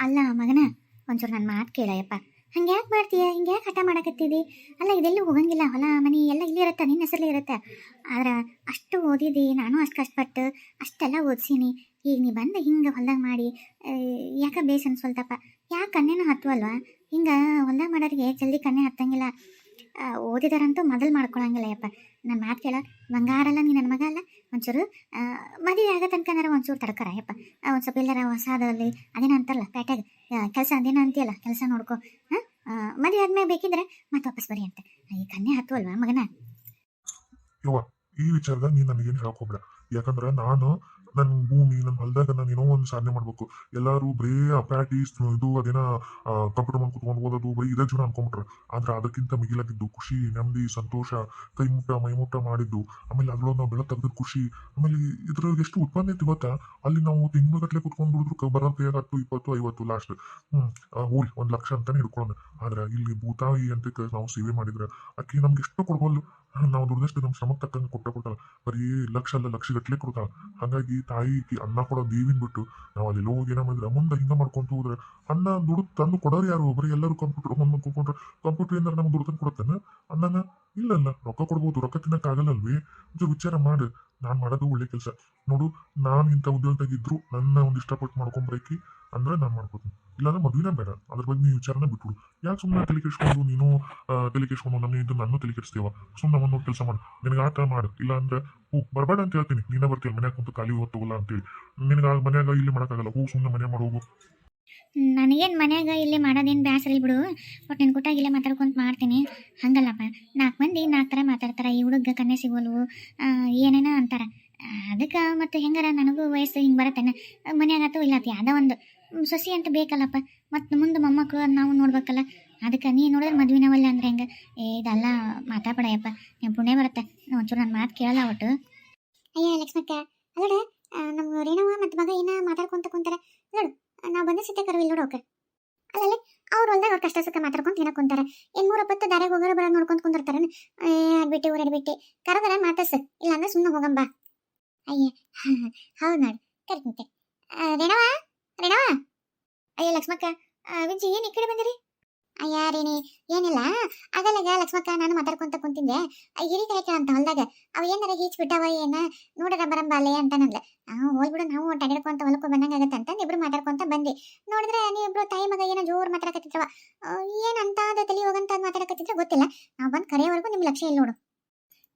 ಅಲ್ಲ ಮಗನ, ಒಂಚೂರು ನನ್ನ ಮಾತು ಕೇಳಯ್ಯಪ್ಪ. ಹಂಗೆ ಯಾಕೆ ಮಾಡ್ತೀಯ? ಹಿಂಗೆ ಯಾಕೆ ಹಠ ಮಾಡಕತ್ತಿದಿ? ಅಲ್ಲ, ಇದೆಲ್ಲೂ ಹೋಗಂಗಿಲ್ಲ, ಹೊಲ ಮನೆ ಎಲ್ಲ ಇಲ್ಲಿ ಇರುತ್ತೆ, ನಿನ್ನ ಹೆಸರಲ್ಲಿ ಇರುತ್ತೆ. ಆದ್ರೆ ಅಷ್ಟು ಓದಿದಿ, ನಾನು ಅಷ್ಟು ಕಷ್ಟಪಟ್ಟು ಅಷ್ಟೆಲ್ಲ ಓದಿಸೀನಿ. ಈಗ ನೀ ಬಂದು ಹಿಂಗೆ ಹೊಲ್ದಾಗ ಮಾಡಿ ಯಾಕೆ ಬೇಸ್ ಅನ್ಸೋಲ್ತಪ್ಪ? ಯಾಕೆ ಕಣ್ಣೇನೋ ಹತ್ತುವಲ್ವಾ? ಹಿಂಗೆ ಹೊಲ್ದಾಗ ಮಾಡೋರಿಗೆ ಜಲ್ದಿ ಕಣ್ಣೆ ಹತ್ತಂಗಿಲ್ಲ. ಓದಿದಾರಂತೂ ಮೊದಲು ಮಾಡ್ಕೊಳಂಗಿಲ್ಲ ಯಪ್ಪ. ನನ್ನ ಮಾತು ಕೇಳ, ಬಂಗಾರಲ್ಲ ನೀ ನನ್ನ ಮಗ ಅಲ್ಲ. ಒಂಚೂರು ಮದುವೆ ಆಗೋ ತನಕನಾರ ಒಂಚೂರು ತಡ್ಕರ ಯಪ್ಪ. ಒಂದು ಸ್ವಲ್ಪ ಎಲ್ಲಾರ ಹೊಸಾದಲ್ಲಿ ಅದೇನೋ ಅಂತಾರಲ್ಲ ಪ್ಯಾಟ್ಯಾಗ ಕೆಲಸ, ಅದೇನೋ ಅಂತೀಯಲ್ಲ, ಕೆಲಸ ನೋಡ್ಕೊ. ಮದುವೆ ಆದ್ಮೇಲೆ ಬೇಕಿದ್ರೆ ಮತ್ತೆ ವಾಪಸ್ ಬರಿ ಅಂತ. ಈ ಕನ್ಯೆ ಹತ್ತುವಲ್ವಾ ಮಗನ? ಯವ್ವ, ಈ ವಿಚಾರದಾಗ ನೀನು ನನಗೇನು ಹೇಳಕೋಬೇಡ. ಯಾಕಂದ್ರೆ ನಾನು ನನ್ನ ಭೂಮಿ, ನನ್ನ ಹೊಲದಾಗ ನಾನು ಏನೋ ಒಂದು ಸಾಧನೆ ಮಾಡ್ಬೇಕು. ಎಲ್ಲರೂ ಬರೀ ಪ್ರಾಕ್ಟೀಸ್ ಇದು ಅದೇನ ಕಂಪ್ಯೂಟರ್ ಮಾಡಿ ಕುತ್ಕೊಂಡು ಓದೋದು ಬರೀ ಇದೇ ಜೀವನ ಅನ್ಕೊಂಡ್ಬಿಟ್ರೆ. ಆದ್ರೆ ಅದಕ್ಕಿಂತ ಮಿಗಿಲಾಗಿದ್ದು ಖುಷಿ, ನೆಮ್ಮದಿ, ಸಂತೋಷ, ಕೈ ಮುಟ್ಟ ಮೈ ಮುಟ್ಟ ಮಾಡಿದ್ದು, ಆಮೇಲೆ ಅದ್ರೊಳಗೆ ನಾವು ಬೆಳೆ ತೆಗೆದ ಖುಷಿ, ಆಮೇಲೆ ಇದ್ರೊಳಗೆ ಎಷ್ಟು ಉತ್ಪನ್ನ ಐತಿ ಗೊತ್ತಾ? ಅಲ್ಲಿ ನಾವು ತಿಂಗಳಗಟ್ಲೆ ಕುತ್ಕೊಂಡು ದುಡಿದ್ರು ಬರೋ ಕೈಯಾಗ 10, 20, 50 ಲಾಸ್ಟ್ ಹೋಗಿ 1,00,000 ಅಂತಾನೆ ಹಿಡ್ಕೊಳ್ಳೋಣ. ಆದ್ರೆ ಇಲ್ಲಿ ಭೂತಾಯಿ ಅಂತ ನಾವು ಸೇವೆ ಮಾಡಿದ್ರೆ ಅಕ್ಕಿ ನಮ್ಗೆ ಎಷ್ಟು ಕೊಡ್ಬೋದು? ನಾವು ದುಡ್ದಷ್ಟು ನಮ್ಮ ಶ್ರಮಕ್ಕೆ ತಕ್ಕಂಗೆ ಕೊಟ್ಟಾಳ. ಬರೀ ಲಕ್ಷ ಅಲ್ಲ, ಲಕ್ಷಗಟ್ಲೆ ಕೊಡ್ತಾಳ. ಹಾಗಾಗಿ ತಾಯಿ ಅನ್ನ ಕೊಡೋ ದೇವಿನ ಬಿಟ್ಟು ನಾವು ಅಲ್ಲಿ ಹೋಗಿ ಏನೋ ಮಾಡಿದ್ರೆ ಮುಂದೆ ಹಿಂಗ ಮಾಡ್ಕೊಂತ ಹೋದ್ರೆ ಅನ್ನ ದುಡ್ಡು ತಂದು ಕೊಡೋರು ಯಾರು? ಬರೀ ಎಲ್ಲರೂ ಕಂಪ್ಯೂಟರ್ ಕುತ್ಕೊಂಡ್ರೆ ಕಂಪ್ಯೂಟರ್ ಏನಾರ ನಮ್ಗೆ ದುಡ್ಡು ತಂದು ಕೊಡುತ್ತೇನೆ? ಅನ್ನನ ಇಲ್ಲಲ್ಲ, ರೊಕ್ಕ ಕೊಡ್ಬೋದು, ರೊಕ್ಕ ತಿನ್ನಕ್ ಆಗಲ್ಲಲ್ವೇ? ಇದು ವಿಚಾರ ಮಾಡು. ನಾನ್ ಮಾಡೋದು ಒಳ್ಳೆ ಕೆಲಸ ನೋಡು. ನಾನ್ ಇಂಥ ಉದ್ಯೋಗದಾಗಿದ್ರು ನನ್ನ ಒಂದು ಇಷ್ಟಪಟ್ಟು ಮಾಡ್ಕೊಂಡ್ಬರಕಿ ಅಂದ್ರೆ ನಾನ್ ಮಾಡ್ಕೋತೀನಿ. ಇಲ್ಲಾಂದ್ರೆ ಮದುವೆನೇ ಬೇಡ. ಅದ್ರ ಬಗ್ಗೆ ನೀವು ವಿಚಾರನ ಬಿಟ್ಬಿಡು. ಯಾಕೆ ಸುಮ್ಮನೆ ತಲೆ ಕೆಡ್ಸ್ಕೊಂಡು ನೀನು ತಲೆ ಕೆಡ್ಸ್ಕೊಂಡು ನಮ್ಮ ಇದು ನಾನು ತಲೆ ಕೆಡಿಸ್ತೇವ? ಸುಮ್ಮನೆ ಒಂದು ಕೆಲಸ ಮಾಡು, ನಿನಗೆ ಆಟ ಮಾಡು. ಇಲ್ಲ ಅಂದ್ರೆ ಬರಬೇಡ ಅಂತ ಹೇಳ್ತೀನಿ. ನೀನೇ ಬರ್ತೀಯ ಮನ್ಯಾಗ ಕುಂತು ಖಾಲಿ ಹೊತ್ತೋಗಲ್ಲ ಅಂತೇಳಿ. ನಿನಗೆ ಮನ್ಯಾಗ ಇಲ್ಲಿ ಮಾಡೋಕ್ಕಾಗಲ್ಲ. ಸುಮ್ಮನೆ ಮನೆ ಮಾಡೋಗು. ನನಗೇನು ಮನ್ಯಾಗ ಇಲ್ಲೇ ಮಾಡೋದೇನು ಬ್ಯಾಸರ ಇಲ್ಲ ಬಿಡು. ಬಟ್ ನಿನ್ನ ಕೂಟಾಗ ಇಲ್ಲೇ ಮಾತಾಡ್ಕೊಂತ ಮಾಡ್ತೀನಿ. ಹಂಗಲ್ಲಪ್ಪ, 4 ಮಂದಿ 4 ಥರ ಮಾತಾಡ್ತಾರೆ. ಈ ಹುಡುಗ ಕನ್ನೆ ಸಿಗೋಲ್ವು ಏನೇನೋ ಅಂತಾರೆ. ಅದಕ್ಕೆ ಮತ್ತು ಹೆಂಗಾರ ನನಗೂ ವಯಸ್ಸು ಹಿಂಗೆ ಬರತ್ತೇನೆ. ಮನ್ಯಾಗತ್ತೂ ಇಲ್ಲತ್ತಿ ಯಾವುದೋ ಒಂದು ಸೊಸಿ ಅಂತ ಬೇಕಲ್ಲಪ್ಪ. ಮತ್ತು ಮುಂದೆ ಮೊಮ್ಮಕ್ಕಳು ನಾವು ನೋಡ್ಬೇಕಲ್ಲ. ಅದಕ್ಕೆ ನೀ ನೋಡಿದ್ರೆ ಮದುವೆನವಲ್ಲ ಅಂದ್ರೆ ಹೆಂಗೆ? ಇದೆಲ್ಲ ಮಾತಾಡ್ಬೇಡಯಪ್ಪ, ನಿಮ್ಮ ಪುಣ್ಯ ಬರುತ್ತೆ. ಒಂಚೂರು ನನ್ನ ಮಾತು ಕೇಳಲ್ಲ ಒಟ್ಟು. ಅಯ್ಯ ಲಕ್ಷ್ಮಕ್ಕ, ಅಲ್ಲೋಡ ನಮ್ಮ ರೇಣವ ಮತ್ತು ಮಗ ಏನ ಮಾತಾಡ್ಕೊಂತ ಕುಂತಾರೆ ನೋಡು. ನಾವು ಬಂದ ಸಿದ್ಧ ಕರುವಿಲ್ಲ ನೋಡೋಕೆ. ಅಲ್ಲಲ್ಲಿ ಅವ್ರು ಹೊಲ್ದಾಗ ಅವ್ರು ಕಷ್ಟ ಸುಖ ಮಾತಾಡ್ಕೊಂತ ಏನೋ ಕುಂತಾರೆ. 3 ದಾರ್ಯಾಗ ಹೋಗೋರು ಬರೋ ನೋಡ್ಕೊಂತ ಕುಂದಿರ್ತಾರೆ. ಅಡ್ಬಿಟ್ಟು ಊರಡ್ಬಿಟ್ಟು ಕರದರ ಮಾತಾಡ್ಸ, ಇಲ್ಲಾಂದ್ರೆ ಸುಮ್ಮನೆ ಹೋಗಂಬ. ಅಯ್ಯ ಹೌದು ನೋಡಿ, ಕರಿತಂತೆ. ರೇಣವ, ರೇಣವ. ಅಯ್ಯ ಲಕ್ಷ್ಮಕ್ಕ, ವಿಜ್ಜಿ ಏನು ಈ ಕಡೆ ಬಂದಿರಿ? ಅಯ್ಯ ರೇಣಿ, ಏನಿಲ್ಲ. ಆಗಲ್ಲಾಗ ಲಕ್ಷ್ಮಕ್ಕ ನಾನು ಮಾತಾಡ್ಕೊಂತ ಕುಂತಿದ್ದೆ. ಹಿರಿಕಾಯಿ ಅಂತ ಹೊಲ್ದಾಗ ಅವು ಏನಾರ ಹೀಚ್ ಬಿಟ್ಟಾವ ಏನ ನೋಡರ ಬರಂಬಾಲೆ ಅಂತ ನಂದ್ಲ. ಹೋಗ್ಬಿಡು, ನಾವು ಟಗರ್ಕೊಂತ ಹೊಲಕ್ಕೂ ಬಂದಂಗಾಗತ್ತೆ ಅಂತ ಇಬ್ರು ಮಾತಾಡ್ಕೊಂತ ಬಂದಿ. ನೋಡಿದ್ರೆ ನೀವಿಬ್ರು ತಾಯಿ ಮಗ ಏನೋ ಜೋರು ಮಾತಾಡಕತ್ತಿದ್ರವ. ಏನಂತ ತಲೆ ಹೋಗಂತ ಮಾತಾಡಕತ್ತಿದ್ರೆ ಗೊತ್ತಿಲ್ಲ. ನಾವು ಬಂದು ಕರೆಯೋವರೆಗೂ ನಿಮ್ ಲಕ್ಷ್ಯ ಇಲ್ಲ ನೋಡು.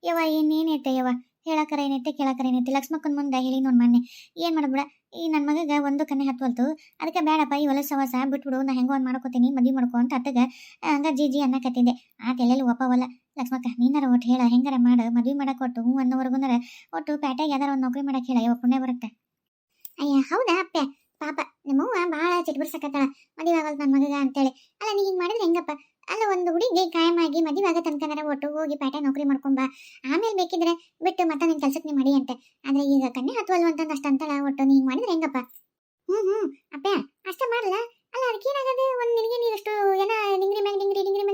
ಯವ್ವ ಇನ್ನೇನೈತೆ ಯವ್ವ, ಹೇಳಕರ ಏನೈತೆ ಕೇಳಕರ ಏನೈತೆ. ಲಕ್ಷ್ಮಕ್ಕನ ಮುಂದೆ ಹೇಳಿ ನೋಡಿ ಮೊನ್ನೆ ಏನು ಮಾಡ್ಬಿಡ. ಈ ನನ್ನ ಮಗಗೆ ಒಂದು ಕನ್ನೆ ಹತ್ವಲ್ತು. ಅದಕ್ಕೆ ಬೇಡಪ್ಪ, ಈ ಹೊಲ ಸವಾಸ ಬಿಟ್ಬಿಡು, ನಾ ಹೆಂಗೋ ಒಂದು ಮಾಡ್ಕೋತೀನಿ, ಮದುವೆ ಮಾಡ್ಕೊ ಅಂತ ಅತ್ತಗ ಹಂಗ ಜಿ ಅನ್ನಕತ್ತಿದ್ದೆ. ಆ ಎಲ್ಲೆಲ್ಲಿ ಒಪ್ಪವಲ್ಲ. ಲಕ್ಷ್ಮಕ್ಕ ನೀನಾರ ಒಟ್ಟು ಹೇಳ, ಹೆಂಗಾರ ಮಾಡು, ಮದುವೆ ಮಾಡಕ್ಕೆ ಒಟ್ಟು ಹ್ಞೂ ಅನ್ನೋವರೆಗುನಾರ ಒಟ್ಟು ಪ್ಯಾಟ್ಯಾಗ ಯಾವ್ದಾರ ಒಂದು ನೌಕರಿ ಮಾಡಕ್ಕೆ ಹೇಳ. ಯವ್ವ ಪುಣ್ಯ ಬರುತ್ತೆ. ಅಯ್ಯ ಹೌದಾ ಅಪ್ಪೆ, ಪಾಪ ನಿಮ್ಮವ್ವ ಭಾಳ ಚಿಟ್ಬಿಡ್ಸಕತ್ತಾಳ ಮದುವೆ ಆಗಲ್ ನನ್ನ ಮಗಗ ಅಂತೇಳಿ. ಅಲ್ಲ ನೀ ಹಿಂಗೆ ಮಾಡಿದ್ರೆ ಹೆಂಗಪ್ಪ? ಅಲ್ಲ, ಒಂದು ಹುಡುಗಿ ಕಾಯಮಾಗಿ ಮದುವೆ ಆಗೋ ತನಕನಾರ ಒಟ್ಟು ಹೋಗಿ ಪ್ಯಾಟೆ ನೌಕರಿ ಮಾಡ್ಕೊಂಬ. ಆಮೇಲೆ ಬೇಕಿದ್ರೆ ಬಿಟ್ಟು ಮತ್ತೆ ನಿನ್ನ ಕೆಲ್ಸಕ್ಕೆ ನೀ ಮಾಡಿ ಅಂತೆ. ಆದ್ರೆ ಈಗ ಕಣ್ಣೆ ಹತ್ತುವಲ್ವ ಅಂತಂದು ಅಷ್ಟು ಅಂತಳ. ಒಟ್ಟು ನೀ ಮಾಡಿದ್ರೆ ಹೆಂಗಪ್ಪ? ಹ್ಞೂ ಅಪ್ಪೆ ಅಷ್ಟೇ ಮಾಡಲ್ಲ. ಅಲ್ಲ ಅದಕ್ಕೇನಾಗದೆ? ಒಂದು ನಿನಗೆ ನೀರಷ್ಟು ಏನ ಡಿಂಗ್ರಿ ಮ್ಯಾಗ